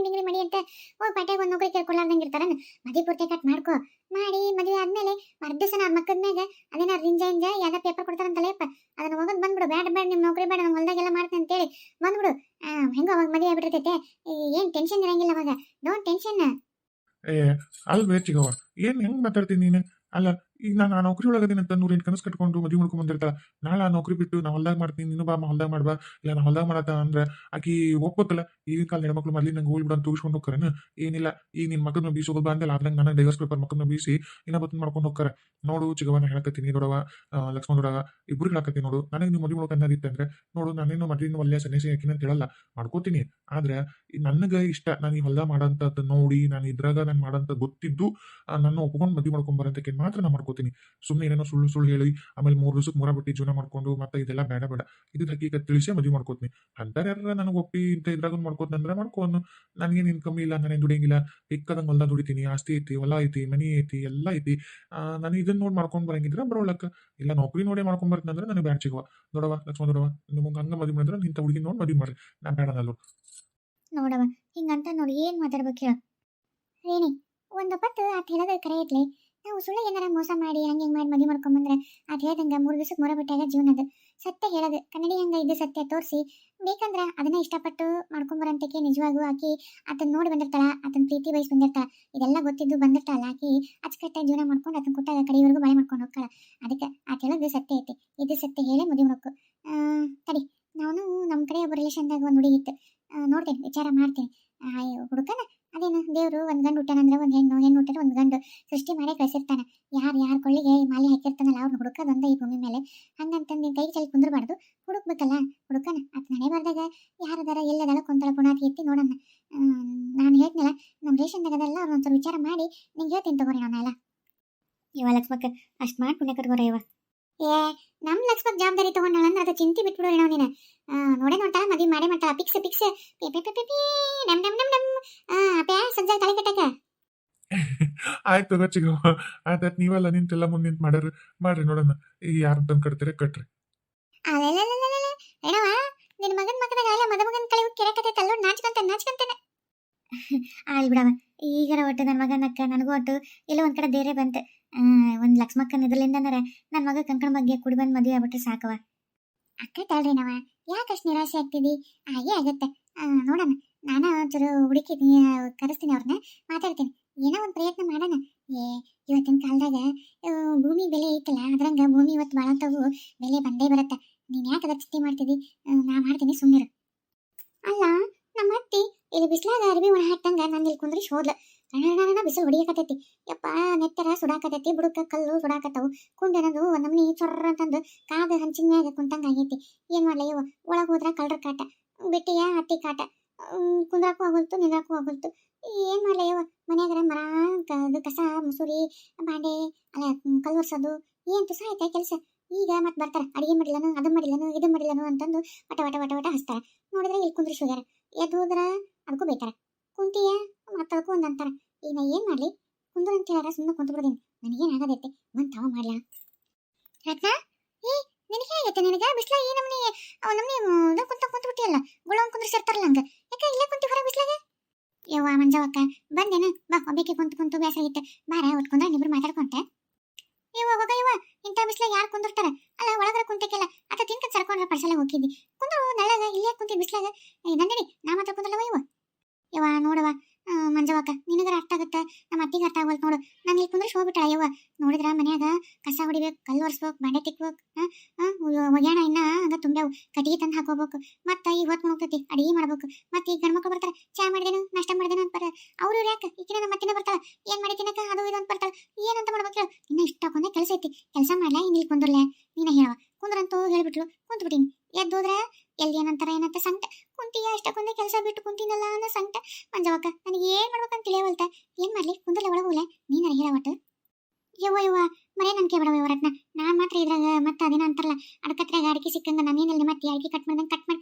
ಡಿಂಗ್ರಿ ಮಾಡಿ ಅಂತ ಹೋಗಿ ಪ್ಯಾಟೆಗೆ ಒಂದು ನೌಕರಿ ಕೇಳ್ಕೊಳ್ಳಾರ್ದಂಗೆ ಇರ್ತಾರ. ಮದುವೆ ಪೂರ್ತಿ ಕಟ್ ಮಾಡ್ಕೊ. ಮಾಡಿ ಮದುವೆ ಆದ್ಮೇಲೆ ಮರ್ದಿವಸ ಅವ್ರ ಮಕ್ಕದ ಮ್ಯಾಗ ಅದೇನ ರಿಂಜ ಯಾವ್ದೋ ಪೇಪರ್ ಕೊಡ್ತಾರಂತಲ್ಲಪ್ಪ, ಅದನ್ನ ಹೋಗೋದು ಬಂದ್ಬಿಡು. ಬೇಡ ನಿಮ್ಮ ನೌಕರಿ ಬೇಡ, ನಮ್ಮ ಹೊಲ್ದಾಗೆಲ್ಲ ಮಾಡ್ತೇನೆ ಅಂತೇಳಿ ಬಂದ್ಬಿಡು. ಹೆಂಗೋ ಅವಾಗ ಮದುವೆ ಆಗ್ಬಿಟ್ಟಿರ್ತೈತೆ. ಏನು ಟೆನ್ಷನ್ ಇರಂಗಿಲ್ಲ ಅವಾಗ. Don't tension. ಏ ಅಲ್ವೇ ಚಿಗವ್ವ, ಏನ್ ಹೆಂಗ್ ಮಾತಾಡ್ತೀನಿ ನೀನು? ಅಲ್ಲ, ಈಗ ನಾನು ಆ ನೌಕರಿ ಒಳಗದೇನೆ ಅಂತ 100 ಕನಸು ಕಟ್ಕೊಂಡು ಮದುವೆ ಮಾಡ್ಕೊಂಡ್ ಬಂದಿರ್ತಾಳ. ನಾಳೆ ಆ ನೌಕರಿ ಬಿಟ್ಟು ನಾ ಹೊಲ್ದಾಗ ಮಾಡ್ತೀನಿ, ನೀನು ಬಾ ಹೊಲ್ದಾಗ ಮಾಡ್ಬಾ, ಇಲ್ಲ ನಾ ಹೊಲ್ದಾಗ ಮಾಡತ್ತ ಅಂದ್ರೆ ಆಕಿ ಒಪ್ಬೇಕಲ್ಲ. ಈಗಿನ ಕಾಲ ಹೆಣ್ಮಕ್ಳು ಮೊದ್ಲಿ ನಂಗೆ ಹೋಗ್ಬಿಡ ಅಂತ ತೂಗಿಸ್ಕೊಂಡು ಹೋಗ್ತಾರೇನು? ಏನಿಲ್ಲ, ಈಗ ನಿನ್ನ ಮಕ್ಕಳನ್ನ ಬೀಸಿ ಹೋಗೋದು ಬಂದಿಲ್ಲ. ಆದ್ರಂಗೆ ನಾನು ಡೈವರ್ಸ್ ಪೇಪರ್ ಮಕ್ಕಳನ್ನ ಬೀಸಿ ಇನ್ನೊಬ್ಬತ್ತು ಮಾಡ್ಕೊಂಡು ಹೋಗ್ತಾರೆ. ನೋಡು ಚಿಗವನ್ನ ಹೇಳಕತ್ತೀನಿ ನೋಡವ, ಲಕ್ಷ್ಮಣ ನೋಡವ, ಇಬ್ರು ಹೇಳಕತ್ತೀನಿ ನೋಡು. ನನಗೆ ನೀವು ಮದುವೆ ಮಾಡ್ಕೊಂಡು ಅನ್ನೋದಿತ್ತಂದ್ರೆ ನೋಡು, ನಾನೇನು ಮದುವೆ ಒಳ್ಳೆಯ ಸನ್ಯಾಸಿ ಹಾಕಿನ ಅಂತ ಹೇಳಲ್ಲ, ಮಾಡ್ಕೋತೀನಿ. ಆದ್ರೆ ನನಗೆ ಇಷ್ಟ, ನಾನು ಈ ಹೊಲ್ದಾಗ ಮಾಡೋಂಥದ್ದು ನೋಡಿ, ನಾನು ಇದ್ರಾಗ ನಾನು ಮಾಡೋಂಥ ಗೊತ್ತಿದ್ದು ನನ್ನ ಒಪ್ಕೊಂಡು ಮದುವೆ ಮಾಡ್ಕೊಂಡ್ ಬರೋಂತಕ್ಕೆ ಮಾತ್ರ ನಾನು ಮಾಡ್ಕೋತೀನಿ. ಸುಮ್ಮನೆ ಏನೇನೋ ಸುಳ್ಳು ಹೇಳಿ ಆಮೇಲೆ 3 ದಿವಸಕ್ಕೆ ಮೊರ ಬಿಟ್ಟು ಜೀವನ ಮಾಡ್ಕೊಂಡು ಮತ್ತೆ ಇದೆಲ್ಲ ಬೇಡ. ಇದು ಹಕ್ಕಿಕತ್ ತಿಳಿಸಿ ಮದುವೆ ಮಾಡ್ಕೋತೀನಿ. ಅಂತಾರೆ ಯಾರ ನನಗೆ ಒಪ್ಪಿ ಇಂಥ ಇದ್ರಾಗ ಮಾಡ್ಕೋತಂದ್ರೆ ಮಾಡ್ಕೊಂಡು. ನನಗೇನು ಇನ್ಕಮ್ ಇಲ್ಲ, ನಾನೇನು ದುಡಿಯಂಗಿಲ್ಲ. ಬೇಕಾದಂಗೆ ಹೊಲ್ದಾಗ ದುಡಿತೀನಿ, ಆಸ್ತಿ ಐತಿ, ಹೊಲ ಐತಿ, ಮನಿ ಐತಿ, ಎಲ್ಲ ಐತಿ. ನಾನು ಇದನ್ನ ನೋಡಿ ಮಾಡ್ಕೊಂಡು ಬರಂಗಿದ್ರೆ ಬರೋಳಕ್ಕ. ಇಲ್ಲ ನೌಕರಿ ನೋಡಿ ಮಾಡ್ಕೊಂಡ್ ಬರ್ತಂದ್ರೆ ನನಗೆ ಬ್ಯಾಡ ಸಿಗುವ. ನೋಡವ ಲಕ್ಷ್ಮಣ ನೋಡವ, ನಿಮ್ಗೆ ಹಂಗ ಮದುವೆ ಮಾಡಿದ್ರೆ ಇಂಥ ಹುಡುಗಿ ನೋಡಿ ಮದುವೆ ಮಾಡ್ರಿ, ನಾ ಬೇಡ ಅನ್ನಲ್ಲ ನೋಡವ. ಹಿಂಗಂತ ನೋಡಿ ಏನು ಮಾತಾಡ್ಬೇಕು ಹೇಳ ರೇಣಿ. ಒಂದು ಪತ್ತು ಆತ ಹೇಳೋದು ಕರೆ ಐತ್ಲಿ. ನಾವು ಸುಳ್ಳು ಏನಾರ ಮೋಸ ಮಾಡಿ ಹಂಗೆ ಮಾಡಿ ಮದುವೆ ಮಾಡ್ಕೊಂಬಂದ್ರೆ ಅದು ಹೇಳ್ದಂಗೆ 3 ದಿವಸಕ್ಕೆ ಮೊರ ಬಿಟ್ಟಾಗ ಜೀವನ ಅದು. ಸತ್ಯ ಹೇಳೋದು ಕನ್ನಡಿ ಹಂಗ ಇದು ಸತ್ಯ ತೋರಿಸಿ ಬೇಕಂದ್ರ ಅದನ್ನ ಇಷ್ಟಪಟ್ಟು ಮಾಡ್ಕೊಂಬರಂತಕ್ಕೆ ನಿಜವಾಗೂ ಆಕಿ ಅದನ್ನ ನೋಡಿ ಬಂದಿರ್ತಾಳ, ಅದನ್ನ ಪ್ರೀತಿ ವಯಸ್ಸು ಬಂದಿರ್ತಾಳ, ಇದೆಲ್ಲ ಗೊತ್ತಿದ್ದು ಬಂದಿರ್ತಾಳ ಆಕಿ ಅಚ್ಚುಕಟ್ಟಾಗಿ ಜೀವನ ಮಾಡ್ಕೊಂಡು ಅದನ್ನ ಕೊಟ್ಟಾಗ ಕಡೆಯವರೆಗೂ ಬಾಳೆ ಮಾಡ್ಕೊಂಡು ಹೋಗ್ತಾಳ. ಅದಕ್ಕೆ ಆತ ಹೇಳೋದು ಸತ್ಯ ಐತಿ, ಇದು ಸತ್ಯ ಹೇಳಿ ಮದುವೆ ನೋಡ್ಕು. ತಡಿ, ನಾನು ನಮ್ಮ ಕಡೆ ಒಬ್ಬ ರಿಲೇಷನ್ದಾಗ ಒಂದು ಹುಡುಗಿ ಇತ್ತು, ನೋಡ್ತೇನೆ, ವಿಚಾರ ಮಾಡ್ತೀನಿ. ಹುಡುಕನ ಅದೇನು ದೇವ್ರು ಒಂದ್ ಗಂಡು ಹುಟ್ಟಾನಂದ್ರೆ ಒಂದ್ ಹೆಣ್ಣು, ಹೆಣ್ಣು ಹುಟ್ಟರೆ ಒಂದ್ ಗಂಡು ಸೃಷ್ಟಿ ಮಾಡೇ ಕಳ್ಸಿರ್ತಾನ. ಯಾರ ಕೊಳ್ಳಿಗೆ ಮಾಲಿ ಹಾಕಿರ್ತಾನಲ್ಲ ಅವ್ರನ್ನ ಹುಡುಕೋದೊಂದ ಈ ಭೂಮಿ ಮೇಲೆ. ಹಂಗಂತಂದು ಕೈ ಚಲಿ ಕುಂದ್ರಬಾರ್ದು, ಹುಡುಕ್ಬೇಕಲ್ಲ. ಹುಡುಕನ ಆತ ನಡೆ ಬರ್ದಾಗ ಯಾರದಾರ ಎಲ್ಲದಾರ ಕುಂತಳ ಪುಣಾತಿ ಎತ್ತಿ ನೋಡೋಣ. ನಾನು ಹೇಳ್ತೀನಲ್ಲ ನಮ್ಮ ರೇಷನ್ದಾಗದೆಲ್ಲ ಅವ್ರೊಂದ್ಸಲ ವಿಚಾರ ಮಾಡಿ ನಿಂಗೆ ಹೇಳ್ತೀನಿ ತಗೋರಿ. ನಾನೆಲ್ಲ ಇವ ಲಕ್ಷ್ಮಕ್ಕ ಅಷ್ಟು ಮಾಡಿ ಪುಣ್ಯ ಕಟ್ಕೋರ ಇವ. ನಮ್ ಲಕ್ಷ್ಮಕ್ ಜವಾಬ್ದಾರಿ ತಗೊಂಡಾಳಂದ್ರೆ ಅದು ಚಿಂತೆ ಬಿಟ್ಬಿಡೋರಿ ನಾವು. ನೀನು ನೋಡೇ ನೋಡ್ತಾಳ, ಮದ್ವಿ ಮಾಡೇ ಮಾಡ್ತಾಳ. ಪಿಕ್ಸ್ ಪಿಕ್ಸ್ ಪಿ ಪಿ ಪಿ ಪಿ ಪಿ ನಮ್ ನಮ್ ನಮ್ ನಮ್ ಪ್ಯಾ ಸಜ್ಜಾಗ ತಲೆ ಕಟ್ಟಕ. ಆಯ್ತು ಗಚ್ಚಿಗವ, ಆಯ್ತಾಯ್ತು. ನೀವೆಲ್ಲ ನಿಂತೆಲ್ಲ ಮುಂದೆ ನಿಂತು ಮಾಡ್ರಿ ನೋಡೋಣ. ಈಗ ಯಾರು ತಂದು ಕಟ್ತೀರಿ ಕಟ್ರಿ. ಏನವ ನಿನ್ನ ಮಗನ ಮಕ್ಕಳಾಗ ಅಲ್ಲ ಮಗನ ಕಳೆ ಕೆರೆಕತೈತೆ ಅಲ್ಲೋ, ನಾಚ್ಕೊಂತಾನೆ. ಆಯ್ ಬಿಡವ, ಈಗರ ಒಟ್ಟು ನನ್ನ ಮಗನಕ್ಕ ನನಗೂ ಒಟ್ಟು ಎಲ್ಲೋ ಒಂದ್ ಕಡೆ ಬೇರೆ ಬಂತು. ಒಂದ್ ಲಕ್ಷ್ಮಕ್ಕನ ಇದ್ರಲಿಂದನರ ನನ್ನ ಮಗ ಕಂಕಣ ಬಗ್ಗೆ ಕುಡಿ ಬಂದು ಮದುವೆ ಆಗ್ಬಿಟ್ರೆ ಸಾಕವ. ಅಕ್ಕೈತಲ್ರಿ ನಾವ ಯಾಕಷ್ಟು ನಿರಾಸೆ ಆಗ್ತಿದಿ? ಹಾಗೆ ಆಗತ್ತೆ. ನೋಡೋಣ, ನಾನು ಒಂಚೂರು ಹುಡುಕಿ ಕರೆಸ್ತೀನಿ, ಅವ್ರನ್ನ ಮಾತಾಡ್ತೀನಿ, ಏನೋ ಒಂದು ಪ್ರಯತ್ನ ಮಾಡೋಣ. ಇವತ್ತಿನ ಕಾಲದಾಗ ಭೂಮಿ ಬೆಲೆ ಐತಲ್ಲ, ಅದ್ರಂಗ ಭೂಮಿ ಇವತ್ತು ಬಾಳಂತವು ಬೆಲೆ ಬಂದೇ ಬರತ್ತ. ನೀನ್ ಯಾಕೆ ಅದ್ರ ಚಿಂತೆ ಮಾಡ್ತಿದಿ? ನಾ ಮಾಡ್ತೀನಿ, ಸುಮ್ಮನಿರು. ಅಲ್ಲ, ನಮ್ಮ ಅತ್ತಿ ಇಲ್ಲಿ ಬಿಸಿಲಾಗ ಅರ್ಬಿ ಒಣ ಹಾಕ್ತಂಗ ನಾನು ಇಲ್ಲಿ ಕುಂದ್ರಿ ಹೋದ್ಲ. ಕಣ್ಣ ಬಿಸಿಲು ಹೊಡಿಯಕತೈತಿ, ಯಪ್ಪ ನೆತ್ತರ ಸುಡಾಕತೈತಿ, ಬುಡಕ ಕಲ್ಲು ಸುಡಾಕತ್ತವು. ಕುಂಡೇನದು ನಮ್ನಿ ಚೊರ್ರ ಅಂತಂದು ಕಾದ ಹಂಚಿನ ಮ್ಯಾಗ ಕುಂತಂಗ ಆಗೈತಿ. ಏನ್ ಮಾಡ್ಲ ಇವ, ಒಳಗೆ ಹೋದ್ರ ಕಳ್ರ ಕಾಟ, ಬಿಟ್ಟಿಯ ಹತ್ತಿ ಕಾಟ, ಕುಂದ್ರಾಕು ಆಗೋಲ್ತು, ನಿಂದ್ರಾಕು ಆಗೋಲ್ತು. ಏನ್ ಮಾಡ್ಲ ಇವ, ಮನ್ಯಾಗರ ಮರ ಅದು ಕಸ ಮುಸುರಿ ಬಾಂಡೆ ಅಲ್ಲ ಕಲ್ಲು ಒರ್ಸೋದು ಏನ್ ತುಸ ಆಯ್ತಾ ಕೆಲಸ. ಈಗ ಮತ್ತೆ ಬರ್ತಾರ, ಅಡಿಗೆ ಮಾಡಿಲ್ಲನು, ಅದು ಮಾಡಿಲ್ಲನು, ಇದು ಮಾಡಿಲ್ಲನು ಅಂತಂದು ವಟ ವಟ ವಟ ವಟ ಹಸ್ತಾರ. ನೋಡಿದ್ರೆ ಇಲ್ಲಿ ಕುಂದ್ರಿ ಹೋಗ್ಯಾರ, ಎದ್ದು ಹೋದ್ರ ಅದಕ್ಕೂ ಬೇಕಾರ, ಕುಂತಿಯ ಮತ್ತದಕ್ಕೂ ಒಂದ್ ಅಂತಾರ. ಈಗ ನಾ ಏನ್ ಮಾಡ್ಲಿ? ಕುಂದ್ರ ಅಂತ ಹೇಳಾರ, ಸುಮ್ಮನೆ ಕುಂತು ಬಿಡೋದೀನಿ. ನನಗೇನ್ ಆಗದೈತೆ, ಒಂದ್ ತಾವ ಮಾಡ್ಲಾ. ರತ್ನ, ನಿನಗೆ ಆಗೈತೆ? ನಿನಗ ಬಿಸ್ಲಾಗ ಈ ನಮ್ನಿ ಕುಂತು ಬಿಟ್ಟಿಯಲ್ಲ, ಗುಳಂಗ್ ಕುಂದ್ರ ಸೇರ್ತಾರಲ್ಲ ಹಂಗ, ಯಾಕ ಇಲ್ಲೇ ಕುಂತಿ ಹೊರ ಬಿಸ್ಲಾಗ? ಯವ್ವ ಮಂಜವಕ್ಕ ಬಂದೇನು? ಬಾ, ಒಬ್ಬಕ್ಕೆ ಕುಂತು ಬೇಸರ ಆಗಿತ್ತೆ, ಬಾರ ಒಟ್ಕೊಂಡ್ರೆ ಇಬ್ರು ಮಾತಾಡ್ಕೊಂತ. ಯವ್ವ ಇಂಥ ಬಿಸ್ಲಾಗ ಯಾರು ಕುಂದಿರ್ತಾರ? ಅಲ್ಲ ಒಳಗರ ಕುಂತಕ್ಕೆಲ್ಲ ಅತ್ತ ತಿನ್ಕತ್ ಸರ್ಕೊಂಡ್ರೆ ಪರ್ಸಲ ಹೋಗಿದ್ದಿ, ಕುಂದ್ರು ನಳ್ಳಗ ಇಲ್ಲೇ ಕುಂತಿ ಬಿಸ್ಲಾಗ. ನಂದಿನಿ, ನಾ ಮಾತ್ರ ಕುಂದ್ರಲ್ಲವ ಯವ್ವ ನೋಡವ ಮಂಜವಕ್ಕ, ನಿನಗರ ಅರ್ಥ ಆಗತ್ತ, ನಮ್ಮ ಅತ್ತಿಗೆ ಅರ್ಥ ಆಗೋಲ್ತು ನೋಡು. ನಾನು ಇಲ್ಲಿ ಕುಂದ್ರಿಸಿ ಹೋಗ್ಬಿಟ್ಟ ಯವ್ವ. ನೋಡಿದ್ರ ಮನ್ಯಾಗ ಕಸ ಹೊಡಿಬೇಕು, ಕಲ್ಲು ಒರ್ಸ್ಬೇಕು, ಬಂಡೆ ತಿಕ್ಬೇಕು, ಒಗ್ಯಾಣ ಇನ್ನ ಹಂಗ ತುಂಬ್ಯಾವು, ಕಟ್ಟಿಗೆ ತಂದು ಹಾಕೋಬೇಕು. ಮತ್ತೆ ಈಗ ಹೊತ್ತು ಹೋಗ್ತೈತಿ ಅಡಿಗೆ ಮಾಡ್ಬೇಕು. ಮತ್ತೆ ಈಗ ಗಂಡ್ಮಕ್ಳು ಬರ್ತಾರ, ಚಾ ಮಾಡಿದೇನು ನಾಷ್ಟ ಮಾಡಿದೇನು ಅಂತ ಬರ್ತಾರ. ಅವ್ರು ಯಾಕೆ ಈಕಿನ ನಮ್ಮ ಅತ್ತಿನ ಬರ್ತಾಳ, ಏನ್ ಮಾಡಿ ತಿನ್ನಕ ಅದು ಇದು ಅಂತ ಬರ್ತಾಳ. ಏನಂತ ಮಾಡ್ಬೇಕು ಹೇಳು? ಇನ್ನ ಇಷ್ಟಕೊಂಡೆ ಕೆಲಸ ಐತಿ, ಕೆಲಸ ಮಾಡ್ಲಾ ಇಲ್ಲಿ ಕುಂದ್ರಲ್ಲ? ನೀನ ಹೇಳವ. ಕುಂದ್ರಂತೂ ಹೇಳ್ಬಿಟ್ಲು, ಕುಂತ್ಬಿಟ್ಟಿನಿ. ಎದ್ದೋದ್ರ ಎಲ್ಲಿ ಏನಂತಾರ ಏನಂತ ಸಂಕಟ. ಕುಂತಿಯ ಇಷ್ಟಕೊಂಡೆ ಕೆಲಸ ಬಿಟ್ಟು ಕುಂತಿನಲ್ಲ ಅನ್ನೋ ಸಂಕಟ. ಮಂಜವಕ್ಕ, ನನಗೆ ಏನ್ ಮಾಡ್ಬೇಕಂತ ತಿಳಿಯವಲ್ತ. ಏನ್ ಮಾಡ್ಲಿ? ಕುಂದ್ರಲ್ಲ ಒಳಗೆ ಹೋಗ್ಲೆ? ನೀನಾರ ಹೇಳವಟ್ಟು. ಯವ್ವ ಮರೇ ನನ್ಕೆ ಬಿಡವ ರತ್ನ. ನಾನ್ ಮಾತ್ರ ಇದ್ರಾಗ ಮತ್ತೆ ಅದೇನ ಅಂತಾರಲ್ಲ, ಅಡಕತ್ರಾಗ ಅಡಿಕೆ ಸಿಕ್ಕಂಗ ನಾನೇನಲ್ಲಿ ಮತ್ತೆ ಅಡಿಕೆ ಕಟ್ ಮಾಡ್ದಂಗೆ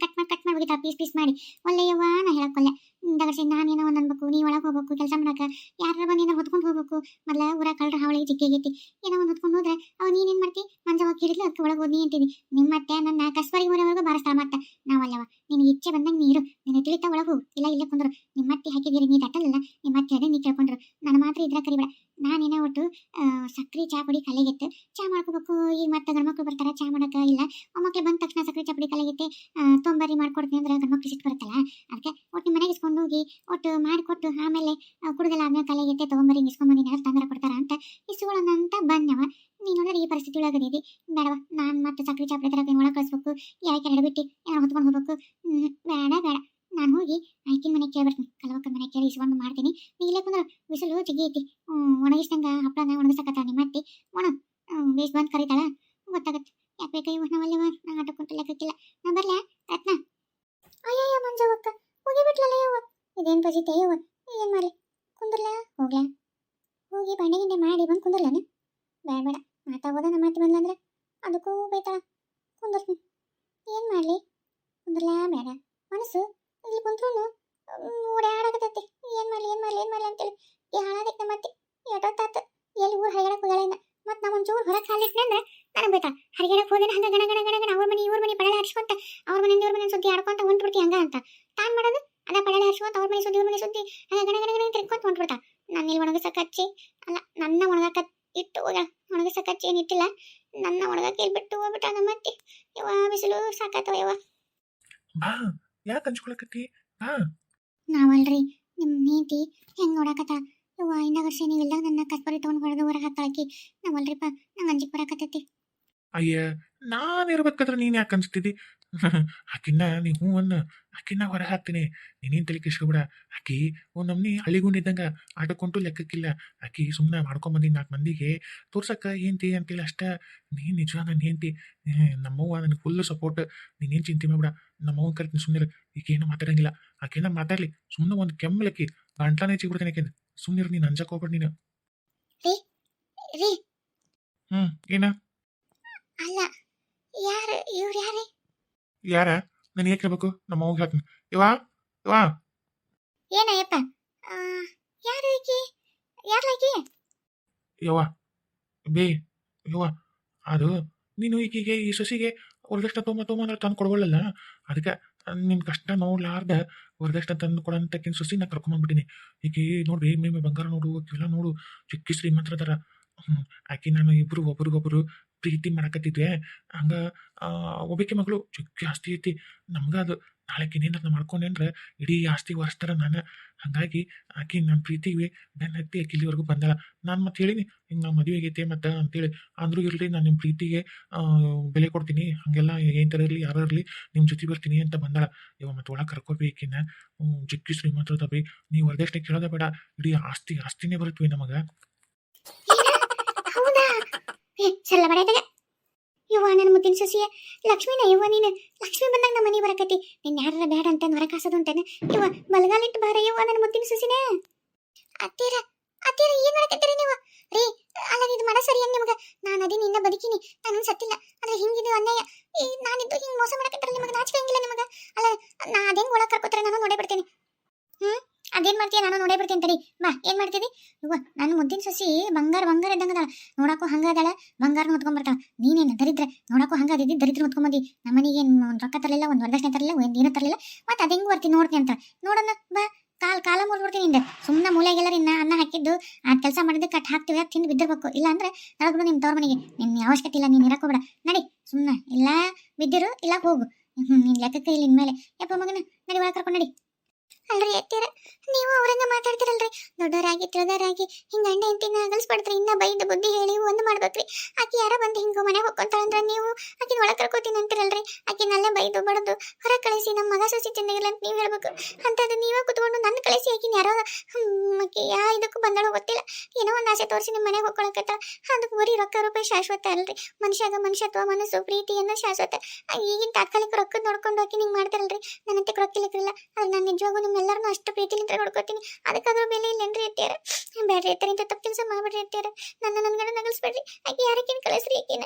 ಕಟ್ ಮಾಡ್ಬಿಡ್ತಾ ಪೀಸ್ ಮಾಡಿ. ಒಳ್ಳೆ ಯವ್ವ ನಾ ಹೇಳಕ್ಕೊಲ್ಲೆ. ದಗರ್ಸಿ ನಾನೇನೋ ಒಂದು ಅನ್ಬೇಕು, ನೀ ಒಳಗೆ ಹೋಗ್ಬೇಕು ಕೆಲಸ ಮಾಡಕ, ಯಾರ ಬಂದು ಏನೋ ಹೊತ್ಕೊಂಡು ಹೋಗ್ಬೇಕು. ಮೊದ್ಲ ಊರ ಕಳ್ರ ಹಾವಳಿಗೆ ಜಿಗ್ಗೈತಿ, ಏನೋ ಒಂದು ಹೊತ್ಕೊಂಡು ಹೋದ್ರೆ ಅವ್ ನೀನೇನ್ ಮಾಡ್ತಿ? ಮಂಜವ ಕಿಡಿದ್ಲು ಅದಕ್ಕೆ ಒಳಗೆ ಹೋದ್ನಿ ಅಂತೀನಿ. ನಿಮ್ಮತ್ತೆ ನನ್ನ ಕಸ್ಬರಿಗೆ ಊರವರೆಗೂ ಬಾರಿಸ್ತಾಳ. ಮತ್ತೆ ನಾವಲ್ಲವ, ನಿನಗೆ ಇಚ್ಛೆ ಬಂದಂಗೆ ನೀರು, ನಿನ್ನ ತಿಳಿತಾ ಒಳಗೆ ಹೋಗು, ಇಲ್ಲ ಇಲ್ಲೇ ಕುಂದ್ರು. ನಿಮ್ಮತ್ತೆ ಹಾಕಿದಿರಿ, ನೀ ತಟ್ಟಲ್ಲ, ನಿಮ್ಮತ್ತೆ ಅದೇ ನೀ ಕೇಳ್ಕೊಂಡ್ರು. ನನ್ನ ಮಾತ್ರ ಇದ್ರ ಕರಿಬೇಡ. ನಾನೇನೋ ಒಟ್ಟು ಸಕ್ರೆ ಚಾ ಪುಡಿ ಕಲೆಗೆತ್ತೆ, ಚಾ ಮಾಡ್ಕೋಬೇಕು. ಈಗ ಮತ್ತೆ ಗಂಡ್ಮಕ್ಳು ಬರ್ತಾರ, ಚಾ ಮಾಡಕ ಇಲ್ಲ. ಮಕ್ಕಳು ಬಂದ ತಕ್ಷಣ ಸಕ್ರೆ ಚಾ ಪುಡಿ ಕಲೆಗೆತ್ತೆ ತೊಂಬರಿ ಮಾಡ್ಕೊಡ್ತೀನಿ ಅಂದ್ರೆ ಗಂಡ್ಮಕ್ಳು ಸಿಟ್ಟು ಬರುತ್ತಲ್ಲ. ಅದಕ್ಕೆ ಒಟ್ಟು ಮನೆಗೆ ಇಸ್ಕೊಂಡು ಹೋಗಿ ಒಟ್ಟು ಮಾಡಿಕೊಟ್ಟು ಆಮೇಲೆ ಕುಡ್ದೆಲ್ಲ ಆದ್ಮೇಲೆ ಕಲೆಗೆತ್ತೆ ತೊಗೊಂಬರಿ ಇಸ್ಕೊಂಬಂದಿನ ತಂದ್ರೆ ಕೊಡ್ತಾರ ಅಂತ ಇಸ್ಕೊಳ್ಳೋಣ ಅಂತ ಬಂದವ. ನೀನು ನೋಡ್ರಿ ಈ ಪರಿಸ್ಥಿತಿ ಒಳಗದಿದಿ. ಬೇಡವ, ನಾನು ಮತ್ತೆ ಸಕ್ರೆ ಚಾ ಪುಡಿ ತರಕ ಒಳಗೆ ಕಳಿಸ್ಬೇಕು, ಯಾಕೆ ಹಿಡ್ಬಿಟ್ಟು ಏನೋ ಹೊತ್ಕೊಂಡು ಹೋಗ್ಬೇಕು. ಬೇಡ, ನಾನು ಹೋಗಿ ಆಯ್ಕಿನ ಮನೆ ಕೇಳ್ಬರ್ತೀನಿ, ಕಲವಕ್ಕನ ಮನೆ ಕೇಳಿ ಇಸ್ಕೊಂಡು ಮಾಡ್ತೀನಿ. ನೀ ಇಲ್ಲೇ ಕುಂದ್ರೆ ಬಿಸಿಲು ಜಿಗಿ ಐತಿ, ಒಣಗಿಸ್ದಂಗ ಹಪ್ಪಳನ ಒಣಗಿಸಕತ್ತ ನಿಮ್ಮತ್ತಿ. ಬೇಸ್ ಬಂದು ಕರೀತಾಳ, ಗೊತ್ತಾಗತ್ತೆ. ಯಾಕೆ ಬೇಕಾ ಇವ ನಾವಲ್ಲವ, ನಾ ಆಟ ಕುಂತು ಲೆಕ್ಕಕ್ಕಿಲ್ಲ. ನಾ ಬರ್ಲಾ ರತ್ನ? ಅಯ್ಯಯ್ಯ ಮಂಜವಕ್ಕ ಹೋಗಿಬಿಟ್ಲಲ್ಲ ಯವ್ವ. ಇದೇನು ಪಜಿತೆ ಯವ್ವ, ಏನು ಮಾಡಲಿ? ಕುಂದ್ರಲ್ಲ ಹೋಗ್ಲಾ? ಹೋಗಿ ಬಾಂಡೆ ಗಿಂಡೆ ಮಾಡಿ ಬಂದು ಕುಂದ್ರಲ್ಲನ? ಬೇಡ ಮಾತಾಗೋದ ನಮ್ಮ ಮಾತು ಬಂದ್ಲಂದ್ರೆ ಅದಕ್ಕೂ ಬೈತಾಳ. ಕುಂದರ್ತೀನಿ, ಏನು ಮಾಡಲಿ? ಕುಂದ್ರಲ್ಲ ಬೇಡ. ಮನಸ್ಸು ಇಲ್ಲಿ ಕುಂತ್ರು ಓಡಾಡಕತ್ತೈತಿ. ಏನು ಮಾಡಲಿ ಅಂತೇಳಿ ಈ ಹಾಳಾದಕ್ಕೆ ಮತ್ತೆ ಎಷ್ಟೊತ್ತಾತು. ಎಲ್ಲಿ ಊರು ಹರಿಗಡಕ್ಕೆ ಹೋಗ್ಯಾಳ. ಮತ್ತೆ ನಾವು ಒಂಚೂರು ಹೊರಗೆ ಕಾಲಿಟ್ನಂದ್ರೆ ನನಗೆ ಬೇಕಾ ಹರಿಗಡಕ್ಕೆ ಹೋದೇನೆ ಹಂಗೆ ಗಣ ಅವ್ರ ಮನೆ ಇವ್ರ ಮನೆ ಪಡಳೆ ಹರಿಸ್ಕೊಂತ, ಅವ್ರ ಮನೆಯಿಂದ ಇವ್ರ ಮನೆ ಸುದ್ದಿ ಆಡ್ಕೊಂತ ಹೊಂಟ್ಬಿಡ್ತಿ ಹಂಗ ಅಂತ ತಾನು ಮಾಡೋದು. ಅದ ಪಡಳೆ ಹರಿಸ್ಕೊಂತ ಅವ್ರ ಮನೆ ಸುದ್ದಿ ಇವ್ರ ಮನೆ ಸುದ್ದಿ ಹಂಗೆ ಗಣ ತಿರ್ಕೊಂತ ಹೊಂಟ್ಬಿಡ್ತಾ. ನಾನು ಇಲ್ಲಿ ಒಣಗಿಸಕ್ಕೆ ಹಚ್ಚಿ ಅಲ್ಲ, ನನ್ನ ಒಣಗಕ್ಕೆ ಇಟ್ಟು ಹೋಗ್ಯಾಳ. ಒಣಗಿಸಕ್ಕೆ ಹಚ್ಚಿ ಏನು ಇಟ್ಟಿಲ್ಲ, ನನ್ನ ಒಳಗ ಕೇಳ್ಬಿಟ್ಟು ಹೋಗ್ಬಿಟ್ಟಾನ ಮತ್ತೆ. ಯವ್ವ ಬಿಸಿಲು ಸಾಕಾತವ ಯವ್ವ. ಬಾ ಯಾಕೆ ಹಂಚ್ಕೊಳಕತ್ತಿ ಬಾ. ನಾವಲ್ರಿ ನಿಮ್ಮ ನೀತಿ ಹೆಂಗ್ ನೋಡಕತ್ತ. ಯವ್ವ ಇಂದಾಗ ಶನಿಗಿಲ್ದಾಗ ನನ್ನ ಕಸ್ಬರಿ ತಗೊಂಡ್ ಹೊಡೆದು ಹೊರ ಹಾಕ್ತಾಳಕಿ. ನಾವಲ್ರಿಪ್ಪ ನಂಗೆ ಅಂಜಿಕ್ ಬರಾಕತ್ತೈತಿ. ಅಯ್ಯ ನಾನು ಇರ್ಬೇಕಾದ್ರೆ ನೀನು ಯಾಕೆ ಅನ್ಸ್ತಿದ್ದಿ ಆಕಿನ್ನ ನೀ ಹ್ಞೂ ಅನ್ನ ಆಕಿನ್ನ ಹೊರ ಹಾಕ್ತೀನಿ. ನೀನೇನು ತಲೆ ಕೆಸ್ಕೊಬಿಡ. ಆಕಿ ಒಂದು ನಮ್ನಿ ಹಳ್ಳಿಗುಂಡಿದ್ದಂಗ ಆಟಕೊಂಟು ಲೆಕ್ಕಕ್ಕಿಲ್ಲ. ಆಕಿ ಸುಮ್ಮನೆ ಮಾಡ್ಕೊಂಬಂದಿ 4 ಮಂದಿಗೆ ತೋರ್ಸಕ್ಕ ಏಂತಿ ಅಂತೇಳಿ ಅಷ್ಟ. ನೀನು ನಿಜ ನನ್ನ ಹೆಂಡ್ತಿ. ನಮ್ಮವ್ವ ನನಗೆ ಫುಲ್ ಸಪೋರ್ಟ್. ನೀನೇನು ಚಿಂತೆ ಮಾಡ್ಬಿಡ. ನಮ್ಮವ್ವನ ಕರಿತೀನಿ ಸುಮ್ಮನೆ. ಈಗೇನು ಮಾತಾಡಂಗಿಲ್ಲ. ಆಕೇನ ಮಾತಾಡ್ಲಿ ಸುಮ್ಮನೆ ಒಂದು ಕೆಮ್ಮಲಕ್ಕಿ ಗಂಟ್ಲಾನೆ ಹೆಚ್ಚಿಬಿಡ್ತೇನೆ ಆಕಿಂದ. ಸುಮ್ಮನೆ ನೀನು ಅಂಜಕ್ಕೆ ಹೋಗ್ಬೇಡ ನೀನು. ರೀ ರೀ ಏನ ಅಲ್ಲ ಯಾರು ಇವ್ರು ಯಾರೇ? ಯಾರ ನನಗೆ ಕೇಳ್ಬೇಕು? ನಮ್ಮ ಅವ್ಗೆ ಹೇಳ್ತೀನಿ. ಇವಾ ಇವಾ ಏನಯ್ಯಪ್ಪ ಯಾರು ಈಕಿ? ಯಾರು ಆಕಿ? ಯವ್ವ ಬೇ ಯವ್ವ ಅದು ನೀನು ಈಕಿಗೆ ಈ ಸಸಿಗೆ ವರದಕ್ಷಿಣೆ ತೊಗೊಂಬಂದ್ರೆ ತಂದು ಕೊಡ್ಬಲ್ಲ. ಅದಕ್ಕೆ ನಿನ್ನ ಕಷ್ಟ ನೋಡ್ಲಾರ್ದ ವರದಕ್ಷಿಣೆ ತಂದು ಕೊಡಂತಕ್ಕಿನ ಸಸಿ ನಾ ಕರ್ಕೊಂಬಂದ್ಬಿಟ್ಟಿನಿ. ಈಕಿ ನೋಡ್ರಿ ಮೇ ಬಂಗಾರ ನೋಡು ಇವೆಲ್ಲ ನೋಡು ಚಿಕ್ಕಿ ಶ್ರೀಮಂತರ ಅದಾರ. ಆಕಿ ನಾನು ಇಬ್ರು ಒಬ್ರಿಗೊಬ್ರು ಪ್ರೀತಿ ಮಾಡಕತ್ತಿದ್ವಿ. ಹಂಗ ಒಬ್ಬಾಕಿ ಮಗಳು ಚಿಕ್ಕಿ ಆಸ್ತಿ ಐತಿ. ನಮ್ಗೆ ಅದು ನಾಳೆ ಏನಾರ ಮಾಡ್ಕೊಂಡೆ ಅಂದ್ರೆ ಇಡೀ ಆಸ್ತಿ ವರ್ಷತಾರ ನಾನು. ಹಾಗಾಗಿ ಆಕಿ ನನ್ನ ಪ್ರೀತಿಗೆ ಬೆನ್ನ ಹತ್ತಿ ಆಕಿ ಇಲ್ಲಿವರೆಗೂ ಬಂದಾಳ. ನಾನು ಮತ್ತೆ ಹೇಳಿನಿ ಹಿಂಗೆ ನಾವು ಮದುವೆ ಆಗೈತೆ ಮತ್ತು ಅಂತೇಳಿ. ಅಂದ್ರೂ ಇರಲಿ ನಾನು ನಿಮ್ಮ ಪ್ರೀತಿಗೆ ಬೆಲೆ ಕೊಡ್ತೀನಿ. ಹಾಗೆಲ್ಲ ಏನು ಥರ ಇರಲಿ ಯಾರು ಇರಲಿ ನಿಮ್ಮ ಜೊತೆ ಬರ್ತೀನಿ ಅಂತ ಬಂದಾಳ. ಇವಾಗ ಮತ್ತೆ ಒಳಗೆ ಕರ್ಕೋಬೇಕಿನ್ನ ಚಿಕ್ಕಿ ಶ್ರೀಮಂತರದ ಬೈ ನೀವು ವರದಕ್ಷಿಣೆ ಕೇಳೋದೇ ಬೇಡ. ಇಡೀ ಆಸ್ತಿನೇ ಬರುತ್ತವೆ ನಮಗೆ. ಹೌದಾ? ಸಲ್ಲ ಬಡಾಯ್ತಾಗ ಇವ್ವ ನನ್ನ ಮುದ್ದಿನ ಸಸಿಯ ಲಕ್ಷ್ಮಿನ. ಇವ್ವ ನೀನು ಲಕ್ಷ್ಮಿ ಬಂದಾಗ ನಮ್ಮ ಮನೆ ಬರಕತ್ತಿ. ನೀನು ಯಾರ ಬೇಡ ಅಂತ ಹೊರ ಕಾಸೋದು ಅಂತೇನೆ. ಇವ್ವ ಬಲಗಾಲಿಟ್ಟು ಬಾರ ಇವ್ವ ನನ್ನ ಮುದ್ದಿನ ಸಸಿನೇ. ಅತ್ತೀರ ಅತ್ತೀರ ಏನ್ ಮಾಡಕತ್ತೀರಿ ನೀವು? ರೀ ಅಲ್ಲ ಇದು ಮನ ಸರಿ ಏನ್ ನಿಮ್ಗೆ? ನಾನು ಅದೀನಿ ಇನ್ನ ಬದುಕಿನಿ. ನಾನು ಸತ್ತಿಲ್ಲ. ಆದ್ರೆ ಹಿಂಗಿದು ಅನ್ಯಾಯ. ನಾನಿದ್ದು ಹಿಂಗೆ ಮೋಸ ಮಾಡಕತ್ತಾರ ನಿಮಗೆ ನಾಚಿಕೆ ಹಂಗಿಲ್ಲ ನಿಮಗೆ? ಅಲ್ಲ ನಾ ಅದೇನ್ ಒಳಗೆ ಕರ್ಕೋತಾರೆ ನಾನು ನೋಡೇ ಬಿಡ್ತೇನೆ. ಅದೇನ್ ಮಾಡ್ತೀಯ? ನಾನು ನೋಡೇ ಬಿಡ್ತೀನಿ ತಡಿ. ಬಾ ಏನ್ ಮಾಡ್ತಿದಿ? ಇವ್ವ ನನ್ನ ಮುದ್ದಿನ ಸಸಿ ಬಂಗಾರ ಇದ್ದಂಗದ. ನೋಡಕ್ಕೂ ಹಂಗ ಅದಾಳ. ಬಂಗಾರನ ಹೊತ್ಕೊಂಡ್ಬರ್ತಾಳ. ನೀನೇನು ದರಿದ್ರೆ ನೋಡಕ್ಕೂ ಹಂಗ ಅದಿದ್ದಿ ದರಿದ್ರ ಹೊತ್ಕೊಂಬಂದಿ. ನಮ್ಮನಿಗೆ ಒಂದು ರೊಕ್ಕ ತರಲಿಲ್ಲ, ಒಂದು ವರದಕ್ಷಿಣೆ ತರಲಿಲ್ಲ, ಒಂದು ಏನೂ ತರಲಿಲ್ಲ. ಮತ್ತೆ ಅದು ಹೆಂಗ್ ಬರ್ತೀನಿ ನೋಡ್ತೀನಿ ಅಂತ ನೋಡೋಣ ಬಾ. ಕಾಲ ಮುರ್ಬಿಡ್ತೀನಿ ನಿಂದೆ. ಸುಮ್ಮನೆ ಮೂಲೆಗೆಲ್ಲರ ಇನ್ನ ಅನ್ನ ಹಾಕಿದ್ದು ಆ ಕೆಲಸ ಮಾಡಿದ್ದು ಕಟ್ ಹಾಕ್ತೀವಿ ಅದು ತಿಂದು ಬಿದ್ದಿರ್ಬೇಕು. ಇಲ್ಲ ಅಂದ್ರೆ ನಳಗ್ಬಿಡು ನಿಮ್ಮ ತವ್ರ ಮನೆಗೆ. ನಿನ್ನ ಅವಶ್ಯಕತೆ ಇಲ್ಲ. ನೀನು ಇರಕೋಬೇಡ. ನಡಿ ಸುಮ್ಮನೆ. ಇಲ್ಲ ಬಿದ್ದಿರು ಇಲ್ಲ ಹೋಗು. ನಿನ್ ಲೆಕ್ಕಕ್ಕೆ ಇಲ್ಲಿ ಇನ್ಮೇಲೆ. ಯಪ್ಪ ಮಗನ ನಡಿ ಒಳಗೆ ಕರ್ಕೊಂಡು ನಡಿ. ಅಲ್ರಿ ಎತ್ತೀರ ನೀವು ಅವ್ರಂಗ ಮಾತಾಡ್ತಿರಲ್ರಿ. ದೊಡ್ಡವರಾಗಿ ತಿಳಿದವರಾಗಿ ಹಿಂಗ ಗಂಡ ಹೆಂಡತಿನ ಅಗಲ್ಸ್ಬಾರ್ದ್ರಿ. ಇನ್ನ ಬೈದು ಬುದ್ಧಿ ಹೇಳಿ ಒಂದು ಮಾಡ್ಬೇಕ್ರಿ. ಆಕಿ ಯಾರ ಬಂದು ಹಿಂಗ ಮನೆಗೆ ಹೋಗ್ಕೊಂತಾಳಂದ್ರ ನೀವು ಆಕಿನ ಒಳಗೆ ಕರ್ಕೋತೀನಿ ಅಂತಿರಲ್ರಿ. ಆಕಿನಲ್ಲೇ ಬೈದು ಬಡದು ಹೊರ ಕಳಿಸಿ ನಮ್ಮ ಮಗ ಸೊಸಿ ಚೆನ್ನಾಗಿಲ್ಲ ಅಂತ ನೀವು ಹೇಳ್ಬೇಕು. ಅಂತದ್ದು ನೀವೇ ಕುತ್ಕೊಂಡು ನನ್ನ ಕಳಿಸಿ ಆಕಿನ ಯಾರೋ ಆಕಿ ಇದಕ್ಕೂ ಬಂದಳು ಗೊತ್ತಿಲ್ಲ. ಏನೋ ಒಂದು ಆಸೆ ತೋರಿಸಿ ನಿಮ್ಮ ಮನೆಗೆ ಹೋಗ್ಕೊಳಕತ್ತ. ಅದಕ್ಕೆ ಬರೀ ರೊಕ್ಕ ರೂಪಾಯಿ ಶಾಶ್ವತ ಅಲ್ರಿ. ಮನುಷ್ಯಾಗ ಮನುಷ್ಯತ್ವ ಮನಸ್ಸು ಪ್ರೀತಿ ಅನ್ನೋ ಶಾಶ್ವತ. ಈಗಿನ ತಾತ್ಕಾಲಿಕ ರೊಕ್ಕದ ನೋಡ್ಕೊಂಡು ಆಕಿ ಹಿಂಗೆ ಮಾಡ್ತಾರಲ್ರಿ. ನನ್ನಂತೆ ರೊಕ್ಕಿಲ್ಲಕ್ಕಿಲ್ಲ. ಆದ್ರೆ ನಾನು ನಿಜವಾಗೂ ನಿಮ್ಮೆಲ್ಲರನ್ನೂ ಅಷ್ಟು ಪ್ರೀತಿಲಿಂದ ನೋಡ್ಕೋತೀನಿ. ಅದಕ್ಕಾದ್ರೂ ಬೆಲೆ ಇಲ್ಲೇನ್ರಿ ಎತ್ತೀರ? ಬೇಡ್ರಿ ಎತ್ತರಿಂದ ತಪ್ಪು ಕೆಲಸ ಮಾಡ್ಬಿಡ್ರಿ ಎತ್ತೀರ. ನನ್ನ ಗಂಡ ನಗಲ್ಸ್ಬೇಡ್ರಿ. ಆಕಿ ಯಾರಕ್ಕಿನ ಕಳಿಸ್ರಿ ಈಕಿನ.